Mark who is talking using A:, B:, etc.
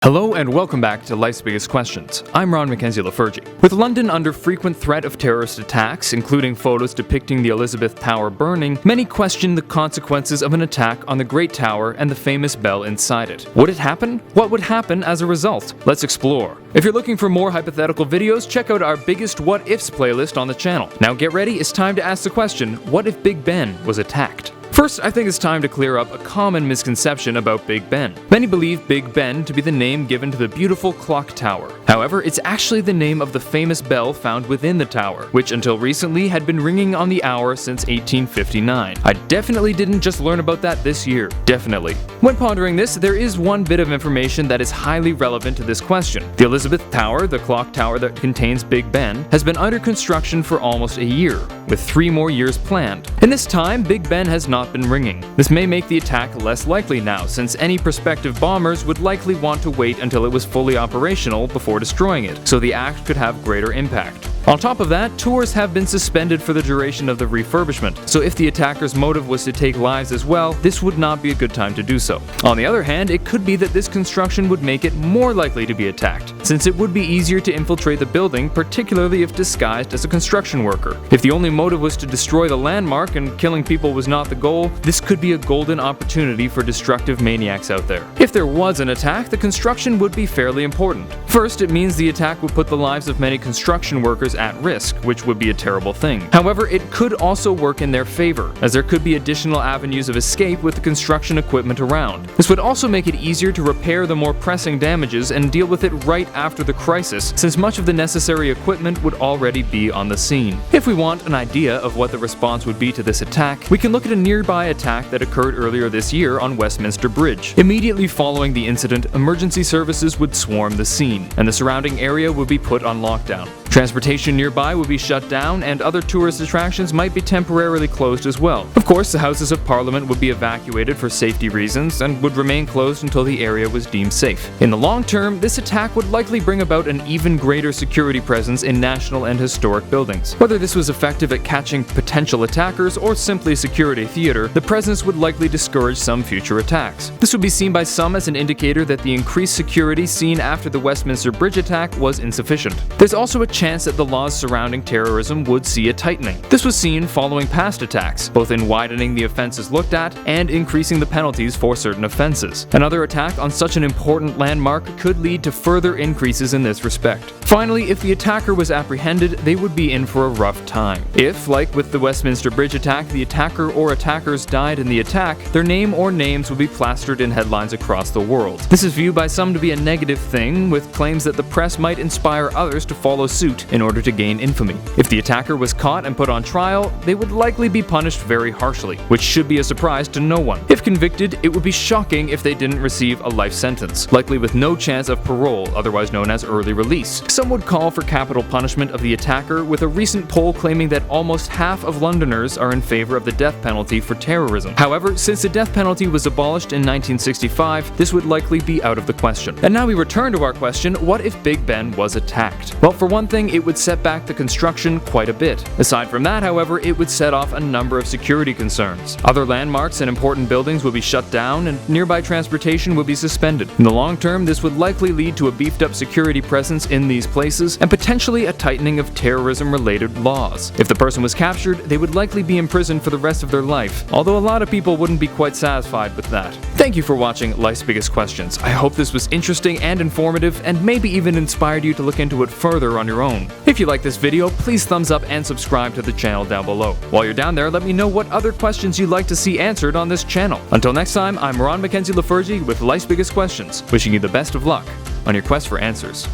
A: Hello and welcome back to Life's Biggest Questions. I'm Ron Mackenzie Lafergie. With London under frequent threat of terrorist attacks, including photos depicting the Elizabeth Tower burning, many question the consequences of an attack on the Great Tower and the famous bell inside it. Would it happen? What would happen as a result? Let's explore. If you're looking for more hypothetical videos, check out our biggest what ifs playlist on the channel. Now get ready, it's time to ask the question, what if Big Ben was attacked? First, I think it's time to clear up a common misconception about Big Ben. Many believe Big Ben to be the name given to the beautiful clock tower. However, it's actually the name of the famous bell found within the tower, which until recently had been ringing on the hour since 1859. I definitely didn't just learn about that this year. Definitely. When pondering this, there is one bit of information that is highly relevant to this question. The Elizabeth Tower, the clock tower that contains Big Ben, has been under construction for almost a year, with 3 more years planned. In this time, Big Ben has not been ringing. This may make the attack less likely now, since any prospective bombers would likely want to wait until it was fully operational before destroying it, so the act could have greater impact. On top of that, tours have been suspended for the duration of the refurbishment, so if the attacker's motive was to take lives as well, this would not be a good time to do so. On the other hand, it could be that this construction would make it more likely to be attacked, since it would be easier to infiltrate the building, particularly if disguised as a construction worker. If the only motive was to destroy the landmark and killing people was not the goal, this could be a golden opportunity for destructive maniacs out there. If there was an attack, the construction would be fairly important. First, it means the attack would put the lives of many construction workers at risk, which would be a terrible thing. However, it could also work in their favor, as there could be additional avenues of escape with the construction equipment around. This would also make it easier to repair the more pressing damages and deal with it right after the crisis, since much of the necessary equipment would already be on the scene. If we want an idea of what the response would be to this attack, we can look at a nearby attack that occurred earlier this year on Westminster Bridge. Immediately following the incident, emergency services would swarm the scene, and the surrounding area would be put on lockdown. Transportation nearby would be shut down, and other tourist attractions might be temporarily closed as well. Of course, the Houses of Parliament would be evacuated for safety reasons and would remain closed until the area was deemed safe. In the long term, this attack would likely bring about an even greater security presence in national and historic buildings. Whether this was effective at catching potential attackers or simply security theater, the presence would likely discourage some future attacks. This would be seen by some as an indicator that the increased security seen after the Westminster Bridge attack was insufficient. There's also a chance that the laws surrounding terrorism would see a tightening. This was seen following past attacks, both in widening the offenses looked at and increasing the penalties for certain offenses. Another attack on such an important landmark could lead to further increases in this respect. Finally, if the attacker was apprehended, they would be in for a rough time. If, like with the Westminster Bridge attack, the attacker or attackers died in the attack, their name or names would be plastered in headlines across the world. This is viewed by some to be a negative thing, with claims that the press might inspire others to follow suit in order to gain infamy. If the attacker was caught and put on trial, they would likely be punished very harshly, which should be a surprise to no one. If convicted, it would be shocking if they didn't receive a life sentence, likely with no chance of parole, otherwise known as early release. Some would call for capital punishment of the attacker, with a recent poll claiming that almost half of Londoners are in favor of the death penalty for terrorism. However, since the death penalty was abolished in 1965, this would likely be out of the question. And now we return to our question, what if Big Ben was attacked? Well, for one thing, it would set back the construction quite a bit. Aside from that, however, it would set off a number of security concerns. Other landmarks and important buildings would be shut down, and nearby transportation would be suspended. In the long term, this would likely lead to a beefed up security presence in these places, and potentially a tightening of terrorism-related laws. If the person was captured, they would likely be imprisoned for the rest of their life, although a lot of people wouldn't be quite satisfied with that. Thank you for watching Life's Biggest Questions. I hope this was interesting and informative, and maybe even inspired you to look into it further on your own. If you like this video, please thumbs up and subscribe to the channel down below. While you're down there, let me know what other questions you'd like to see answered on this channel. Until next time, I'm Ron Mackenzie Lafergie with Life's Biggest Questions, wishing you the best of luck on your quest for answers.